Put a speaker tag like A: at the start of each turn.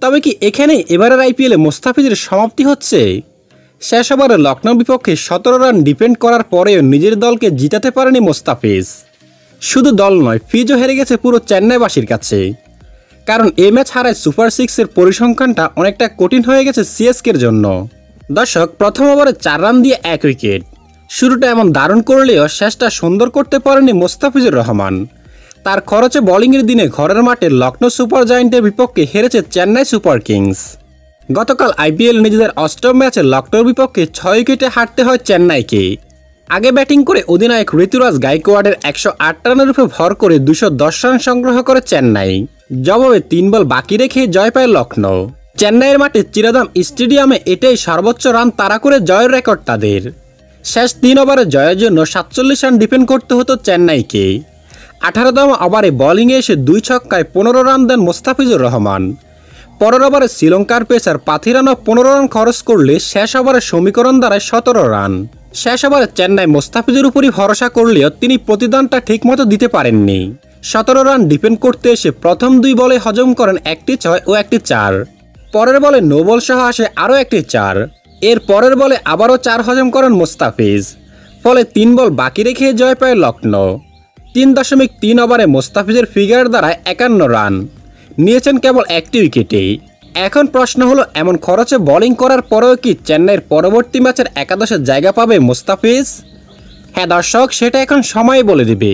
A: তবে কি এখানে এবারের আইপিএলে মোস্তাফিজের সমাপ্তি হচ্ছে? শেষ ওভারে লখনৌর বিপক্ষে 17 রান ডিফেন্ড করার পরেও নিজের দলকে জিতাতে পারেনি মোস্তাফিজ। শুধু দল নয়, ফিজও হেরে গেছে পুরো চেন্নাইবাসীর কাছে। কারণ এই ম্যাচ হারায় সুপার সিক্সের পরিসংখ্যানটা অনেকটা কঠিন হয়ে গেছে সিএসকের জন্য। দর্শক, প্রথম ওভারে 4 রান দিয়ে 1 উইকেট। শুরুটা এমন দারুণ করলেও শেষটা সুন্দর করতে পারেনি মোস্তাফিজুর রহমান। তার খরচে বোলিংয়ের দিনে ঘরের মাঠে লখনৌ সুপার জায়ান্টের বিপক্ষে হেরেছে চেন্নাই সুপার কিংস। গতকাল আইপিএল নিজেদের অষ্টম ম্যাচে লখনৌর বিপক্ষে 6 উইকেটে হারতে হয় চেন্নাইকে। আগে ব্যাটিং করে অধিনায়ক ঋতুরাজ গাইকোয়াড়ের 108 রানের উপর ভর করে 210 রান সংগ্রহ করে চেন্নাই। জবাবে 3 বল বাকি রেখে জয় পায় লখনৌ। চেন্নাইয়ের মাঠে চিরাদাম স্টেডিয়ামে এটাই সর্বোচ্চ রান তাড়া করে জয়ের রেকর্ড তাদের। শেষ 3 ওভারে জয়ের জন্য 47 রান ডিফেন্ড করতে হতো চেন্নাইকে। 18তম ওভারে বোলিংয়ে এসে 2 ছক্কায় 15 রান দেন মোস্তাফিজুর রহমান। পরের ওভারে শ্রীলঙ্কার পেসার পাথিরানও 15 রান খরচ করলে শেষ ওভারে সমীকরণ দাঁড়ায় 17 রান। শেষ ওভারে চেন্নাই মোস্তাফিজের উপরই ভরসা করলেও তিনি প্রতিদানটা ঠিকমতো দিতে পারেননি। 17 রান ডিফেন্ড করতে এসে প্রথম 2 বলে হজম করেন একটি 6 ও একটি 4। পরের বলে নো বল সহ আসে আরও একটি 4। এর পরের বলে আবারও 4 হজম করেন মোস্তাফিজ। ফলে 3 বল বাকি রেখে জয় পায় লখনৌ। 3.3 ওভারে মোস্তাফিজের ফিগার দ্বারায় 51 রান নিয়েছেন কেবল একটি উইকেটে। এখন প্রশ্ন হলো, এমন খরচে বোলিং করার পরেও কি চেন্নাইয়ের পরবর্তী ম্যাচের একাদশে জায়গা পাবে মোস্তাফিজ? হ্যাঁ দর্শক, সেটা এখন সময় বলে দেবে।